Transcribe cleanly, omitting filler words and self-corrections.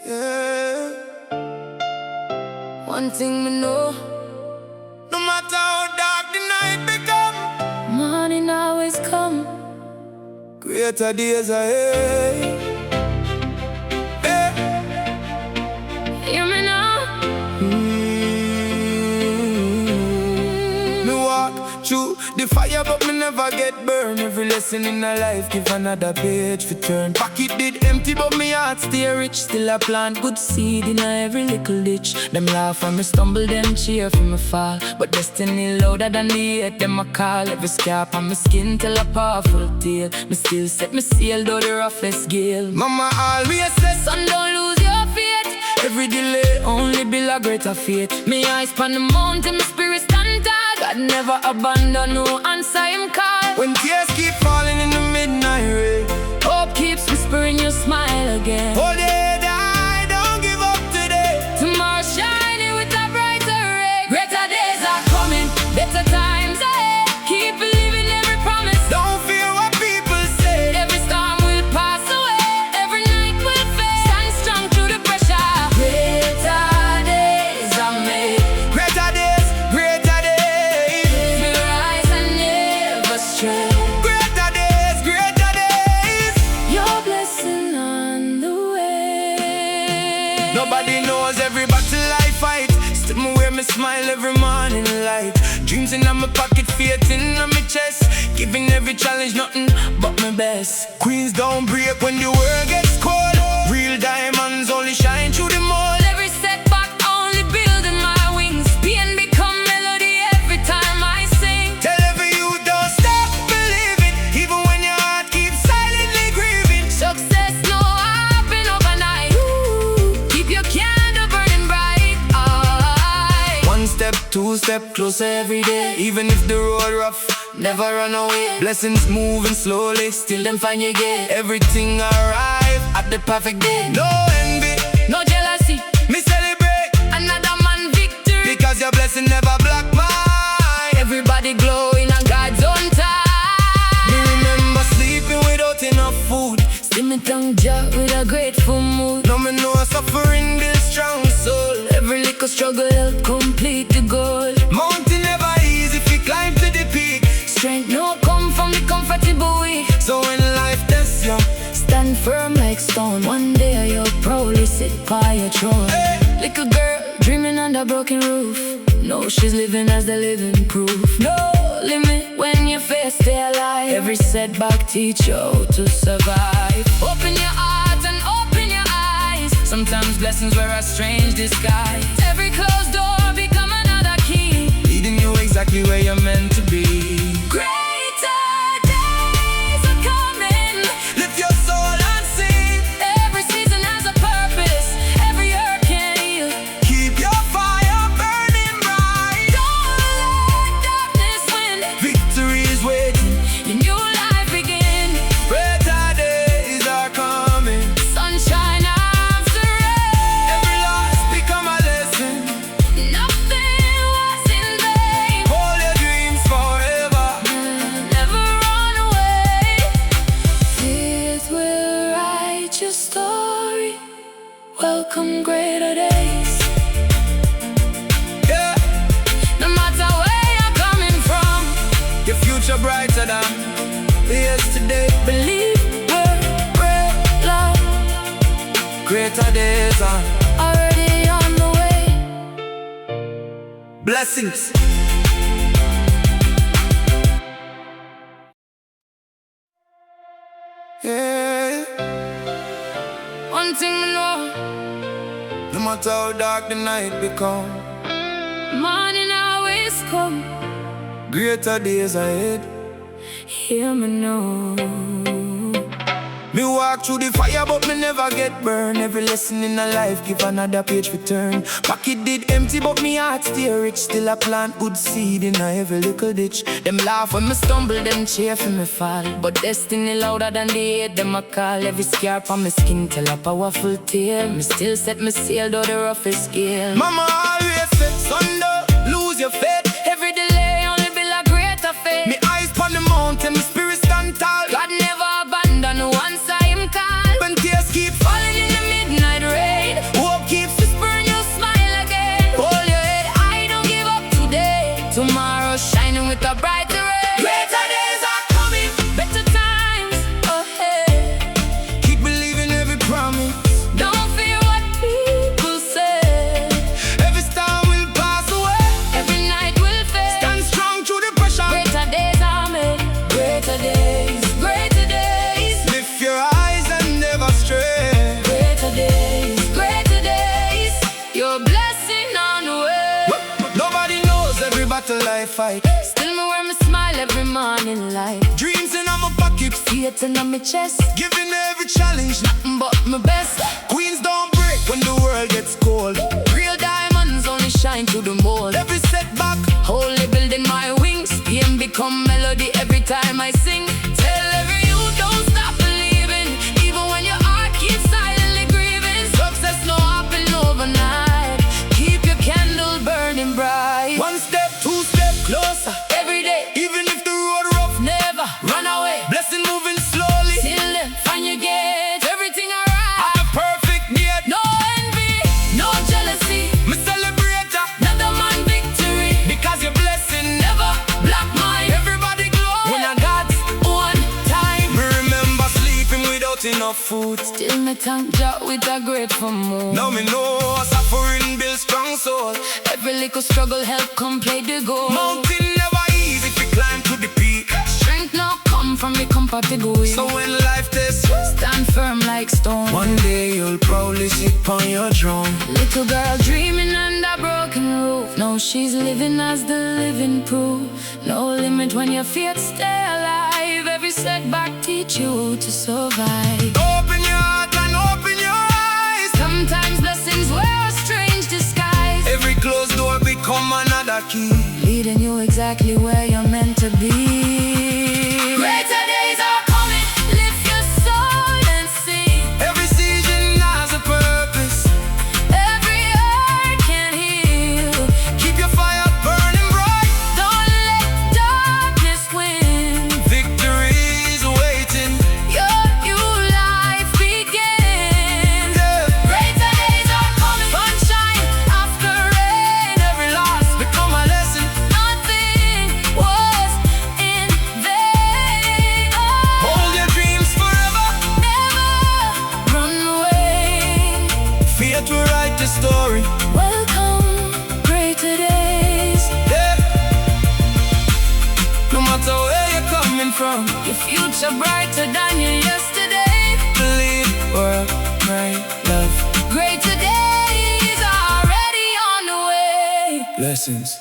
Yeah. One thing me know, no matter how dark the night become, morning always come. Greater days ahead. Hear me now. Me walk through the fire, but me never get burned. Every lesson in a life give another page for turn. Pocket did empty, but me heart stay rich. Still I plant good seed in every little ditch. Them laugh when me stumble, them cheer for me fall. But destiny louder than the hate, them I call. Every scar on my skin tell a powerful tale. Me still set me sail though the roughest gale. Mama always said, son, don't lose your faith. Every delay only build a greater faith. Me eyes pan the mountain, my spirit stand tall. God never abandon, no answer him call. When tears keep falling in the midnight rain, hope keeps whispering your smile again. Hold your head high, don't give up today. Tomorrow shining with a brighter ray. Greater days are coming, better times ahead. Keep believing every promise. Don't fear what people say. Every storm will pass away. Every night will fade. Stand strong through the pressure. Greater days are made. Greater days, greater days. We'll rise and never stray. Greater days, greater days. Your blessing on the way. Nobody knows every battle I fight. Still me wear me smile every morning light. Dreams in my pocket, faith in my chest. Giving every challenge nothing but my best. Queens don't break when the world gets cold. Real diamonds only shine through the mold. Every setback only building my wings. Pain become melody every time I sing. Tell every you don't stop believing, even when your heart keeps silently grieving. Success no happen overnight. Keep your candle burning bright. One step, two step closer every day. Even if the road rough, never run away. Blessings moving slowly, still them find your gate. Everything arrive at the perfect day. No envy, no jealousy, me celebrate another man victory. Because your blessing never block mine. Everybody glowing on God's own time. Me remember sleeping without enough food. Still me tongue jaw with a grateful mood. Now me know suffering builds strong soul. Every little struggle help complete the goal. Mountain never easy if you climb to the peak. Strength no come from the comfortable weak. So when life tests you, stand firm like stone. One day you'll proudly sit by your throne. Hey. Little girl dreaming under broken roof. No, she's living as the living proof. No limit when you face stay alive. Every setback teach you how to survive. Open your heart and open your eyes. Sometimes blessings wear a strange disguise. Every closed door become another key, leading you exactly where you're meant to be. Greater days are coming. Lift your soul and sing. Every season has a purpose. Every hurt can heal. Keep your fire burning bright. Don't let darkness win. Victory is waiting. Your new life begin. Greater days are coming. Sunshine after rain. Every loss become a lesson. Nothing was in vain. Hold your dreams forever. Never run away. Faith will write your story. Welcome greater days. Yeah. No matter where you're coming from, your future brighter than yesterday. Believe her, great love. Greater days are already on the way. Blessings. Yeah. One thing I know, no matter how dark the night become, morning always come. Greater days ahead. Hear me now. Me walk through the fire, but me never get burned. Every lesson in a life give another page for turn. Pocket did empty, but me heart stay rich. Still I plant good seed in every little ditch. Them laugh when me stumble, them cheer for me fall. But destiny louder than the hate, them I call. Every scar on my skin tell a powerful tale. Me still set me sail though the roughest gale. Mama always said, son, don't lose your faith. Every delay only build a greater faith. Me eyes on the mountain, my spirit stand tall. God never abandon one side him call. When tears keep falling in the midnight rain, fight. Still me wear my smile every morning light. Dreams in my pocket, Faith in my chest. giving every challenge. Nothing but my best. Queens don't break when the world gets cold. Real diamonds only shine through the mold. Every setback, Holy building my wings. Aim become melody every time I sing. Tell every you don't stop believing. Even when your heart keeps silently grieving. Success no happen overnight. Keep your candle burning bright. one step, two step closer. Every day, Even if the road rough, never run away. blessing moving slowly. Till then, find your gate. Everything alright. A perfect date, No envy, no jealousy. me celebrate ya, Another man victory. because your blessing Never block mine. everybody glow. When I got one time. Me remember sleeping without enough food. Still me thank Jah with a grateful mood. Now me know suffering builds strong soul. Every little struggle help come play the goal. Mountain never easy if you climb to the peak. Strength now come from the compatible way. So when life tests, Stand firm like stone. one day you'll proudly sit on your throne. Little girl dreaming under broken roof. Now she's living as the living proof. No limit when your feet stay alive. Every setback teach you to survive. Open your heart and open your eyes. Sometimes blessings wear a strange disguise. Every closed door become another key. Leading you exactly where you're meant to be. Greater days are coming. Lift your soul and sing. Every season has a purpose. Every heart can heal. Keep your fire burning bright. Don't let darkness win. Victory is waiting. Your new life begins. Yeah. Greater days are coming. Sunshine after rain. Every loss become a lesson. Nothing was in vain. Oh, Hold your dreams forever. never run away. Fear to write the story. Welcome, greater days. Yeah. No matter where you're coming from, Your future brighter than your yesterday. believe world, my love, Greater days are already on the way. blessings.